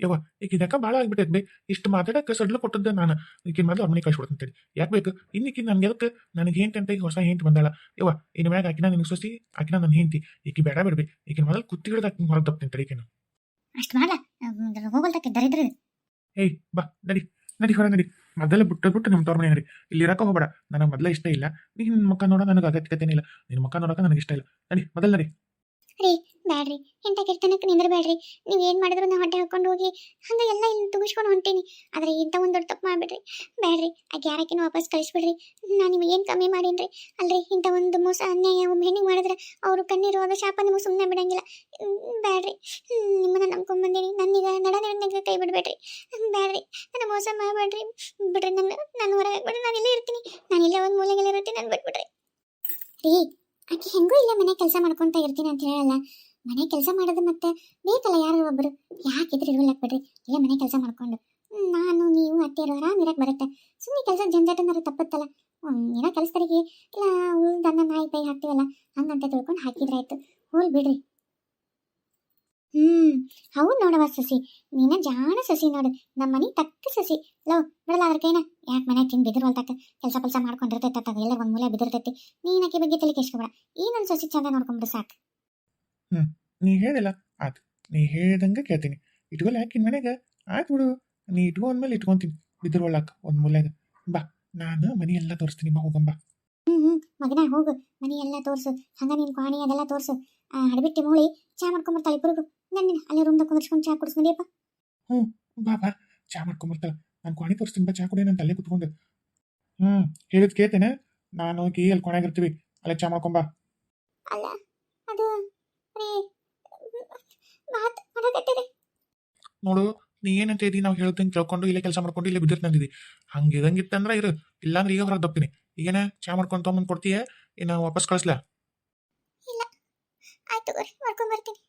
ಯವ್ವ ಈಗಿನಕ ಭಾಳ ಆಗ್ಬಿಟ್ಟೈತೆ ಬೇ. ಇಷ್ಟು ಮಾತಾಡಕ್ಕೆ ಸಡ್ಲು ಕೊಟ್ಟದ್ದೆ ನಾನು. ಈಗಿನ ಮೊದಲು ಅವ್ರ ಮನೆ ಕಳ್ಸಿಬಿಡ್ತಂತೇಳಿ ಯಾಕೆ ಬೇಕು ಇನ್ನಿಕ್ಕಿ ನನಗೆ ಎದಕ್ಕೆ? ನನಗೆ ಹೆಂಡ್ತಿ ಅಂತ ಈಗ ಹೊಸ ಹೆಂಡ್ತಿ ಬಂದಾಳ. ಯವ್ವ ಇನ್ನು ಮ್ಯಾಗ ಆಕಿನ ನಿನಗೆ ಸೊಸಿ ಆಕಿನ ನನ್ನ ಹೆಂಡ್ತಿ. ಈಕಿ ಬೇಡ ಬಿಡ್ಬೇಕು. ಈಗಿನ ಮೊದಲು ಕುತ್ತಿ ಹಿಡಿದು ಆಕಿನ ಹೊರಗೆ ತಪ್ತೀನಿ ತಡಿ ಈಕಿನ. ಅಷ್ಟು ಮಾಡ ಹೋಗಲ್ತಕ್ಕೆ ದರಿದ್ರ. ಏಯ್ ಬಾ ನಡಿ ಹೊರ ನಡಿ. ಮೊದಲೇ ಬಿಟ್ಟು ನಮ್ಮ ತವ್ರ ಮನೆ ನಡಿ. ಇಲ್ಲಿ ಇರಕ್ಕೆ ಹೋಗ್ಬೇಡ. ನನಗೆ ಮೊದಲೇ ಇಷ್ಟ ಇಲ್ಲ. ನಿನ್ನ ಮುಖ ನೋಡೋ ನನಗೆ ಅಗತ್ಯತೆನೇ ಇಲ್ಲ. ನಿನ್ನ ಮುಖ ನೋಡೋಕೆ ನನಗೆ ಇಷ್ಟ ಇಲ್ಲ. ನಡಿ ಮೊದಲು ನಡಿ. ರೀ ಬ್ಯಾಡ್ರಿ ಇಂಥ ಕೆಟ್ಟನಕ್ಕೆ ನಿಂದ್ರಬೇಡ್ರಿ. ನೀವು ಏನು ಮಾಡಿದ್ರು ನಾ ಹೊಟ್ಟೆ ಹಾಕೊಂಡು ಹೋಗಿ ಹಂಗೆ ಎಲ್ಲ ಇಲ್ಲಿ ತುಗಿಸ್ಕೊಂಡು ಹೊಂಟೀನಿ. ಆದರೆ ಇಂಥ ಒಂದು ದೊಡ್ಡ ತಪ್ಪು ಮಾಡಿಬಿಡ್ರಿ. ಬ್ಯಾಡ್ರಿ ಆಕೆ ಯಾರಕ್ಕಿನ ವಾಪಸ್ ಕಳಿಸ್ಬಿಡ್ರಿ. ನಾನು ನಿಮಗೆ ಏನು ಕಮ್ಮಿ ಮಾಡೀನಿ. ಅಲ್ರಿ ಇಂಥ ಒಂದು ಮೋಸ ಅನ್ಯಾಯ ಒಮ್ಮೆ ಹೆಣ್ಣಿಗೆ ಮಾಡಿದ್ರೆ ಅವರು ಕಣ್ಣೀರು ಹೋದ ಶಾಪ ನಿಮಗೆ ಸುಮ್ಮನೆ ಬಿಡಂಗಿಲ್ಲ. ಬ್ಯಾಡ್ರಿ ನಿಮ್ಮನ್ನ ನಂಬ್ಕೊಂಬಂದೀನಿ. ನನ್ನೀಗ ನಡನೆಗೆ ಕೈ ಬಿಡಬೇಡ್ರಿ. ಬ್ಯಾಡ್ರಿ ನನ್ನ ಮೋಸ ಮಾಡಬೇಡ್ರಿ. ಬಿಡ್ರಿ ನಾನು ಹೊರಗೆ ಬಿಡ್ರಿ. ನಾನು ಇಲ್ಲೇ ಇರ್ತೀನಿ. ನಾನು ಇಲ್ಲೇ ಒಂದು ಮೂಲೆಗೆಲ್ಲ ಇರ್ತೀನಿ. ನಾನು ಬಿಟ್ಬಿಡ್ರಿ. ರೀ ಆಕೆ ಹೆಂಗೂ ಇಲ್ಲ ಮನೆ ಕೆಲಸ ಮಾಡ್ಕೊತ ಇರ್ತೀನಿ ಅಂತ ಹೇಳಲ್ಲ. ಮನೆ ಕೆಲಸ ಮಾಡೋದು ಮತ್ತೆ ಬೇಕಲ್ಲ ಯಾರು ಒಬ್ಬರು. ಯಾಕಿದ್ರೆ ಇರ್ವಲ್ಲಕ್ ಬಿಡ್ರಿ. ಇಲ್ಲ ಮನೆ ಕೆಲಸ ಮಾಡ್ಕೊಂಡು ನಾನು ನೀವು ಅತ್ತೆಯರು ಆರಾಮ್ ಇರಕ್ಕೆ ಬರುತ್ತೆ. ಸುಮ್ಮನೆ ಕೆಲಸ ಜಂಜಾಟನಾರು ತಪ್ಪುತ್ತಲ್ಲ. ಏನೋ ಕೆಲಸದರಿಗೆ ಇಲ್ಲ ಉಳ್ದನ್ನ ನಾಯಿ ಪೈ ಹಾಕ್ತೀವಲ್ಲ ಹಂಗಂತ ತಿಳ್ಕೊಂಡು ಹಾಕಿದ್ರೆ ಆಯ್ತು. ಹೋಲ್ ಬಿಡ್ರಿ. ಹೌದು ನೋಡವ ಸಸಿ, ನೀನ ಜಾಣ ಸಸಿ ನೋಡು. ನಮ್ಮ ಮನೆ ತಕ್ಕ ಸಸಿ. ಲವ್ ಬಿಡಲ್ಲ ಅದ್ರ ಕೈನ. ಯಾಕೆ ಮನೆ ತಿಂದು ಬಿದಿರುವಲ್ತಕ್ಕ ಕೆಲಸ ಮಾಡ್ಕೊಂಡಿರ್ತೈತ. ಎಲ್ಲ ಒಂದು ಮೂಲೆ ಬಿದಿರ್ತೈತಿ. ನೀನಕ್ಕೆ ಬಗ್ಗೆ ತಲೆ ಕೆಸ್ಕೊಬೇಡ. ಈ ನನ್ನ ಸಸಿ ಚಂದ ನೋಡ್ಕೊಂಡ್ಬಿಡು ಸಾಕು. ನೀ ಹೇಳಿಲ್ಲ ಆಯ್ತು. ನೀ ಹೇಳ್ದಂಗೆ ಕೇಳ್ತೀನಿ. ಇಟ್ಕೊಲ್ಲ ಯಾಕಿನ ಮನೆಗೆ ಆಯ್ತು ಬಿಡು. ನೀ ಇಟ್ಕೊ ಅಂದ್ಮೇಲೆ ಇಟ್ಕೊತೀನಿ. ಬಿದಿರುವಳ್ಳಾಕ ಒಂದು ಮೂಲೆಗೆ. ಬಾ ನಾನು ಮನೆ ಎಲ್ಲ ತೋರಿಸ್ತೀನಿ. ಬಾ ಹೋಗಂಬ. ಮಗನ ಹೋಗು ಮನೆ ಎಲ್ಲ ತೋರಿಸು. ಹಂಗ ನೀನು ಕ್ವಾಣಿ ಅದೆಲ್ಲ ತೋರಿಸು. ಹಡಬಿಟ್ಟಿ ಮೂಳಿ ಚಾ ಮಾಡ್ಕೊಂಬರ್ತಾಳೆ ಇಬ್ಬರಿಗೂ. ನನ್ನ ಅಲ್ಲೇ ರೂಮ್ದಾಗ ಕುಂದ್ರಿಸ್ಕೊಂಡು ಚಾ ಕುಡಿಸ್ಕೊಂಡಿಯಪ್ಪ. ಬಾ ಬಾ ಚಾ ಮಾಡ್ಕೊಂಬರ್ತಾಳ. ನಾನು ಕೊನೆ ತೋರಿಸ್ತೀನಿ ಬಾ, ಚಾ ಕುಡಿಯ ನಾನು ತಲೆ ಕುತ್ಕೊಂಡು. ಹೇಳಿದ್ ಕೇಳ್ತೇನೆ. ನಾನು ಹೋಗಿ ಅಲ್ಲಿ ಕೊನೆಗಿರ್ತೀವಿ, ಅಲ್ಲೇ ಚಾ ಮಾಡ್ಕೊಂಬಾ. ಅಲ್ಲ ಅದು ರೀ ಮಾತು ಮಾಡಕತ್ತೀರಿ. ನೋಡು, ನೀ ಏನಂತ ಇದ್ದೀವಿ ನಾವು ಹೇಳ್ದಂಗೆ ಕೇಳ್ಕೊಂಡು ಇಲ್ಲೇ ಕೆಲಸ ಮಾಡ್ಕೊಂಡು ಇಲ್ಲೇ ಬಿದ್ದಿರ್ತಂದಿದ್ದಿ. ಹಂಗೆ ಇದಂಗಿತ್ತಂದ್ರೆ ಇರು, ಇಲ್ಲಾಂದ್ರೆ ಈಗ ಹೊರಗೆ ದಪ್ತೀನಿ. ಈಗೇನ ಚಾ ಮಾಡ್ಕೊಂಡು ತೊಗೊಂಬಂದು ಕೊಡ್ತೀಯ, ಇನ್ನು ವಾಪಸ್ ಕಳಿಸ್ಲಾ? ಇಲ್ಲ ಆಯ್ತು ಬರ್ರಿ ಮಾಡ್ಕೊಂಡ್ ಬರ್ತೀನಿ.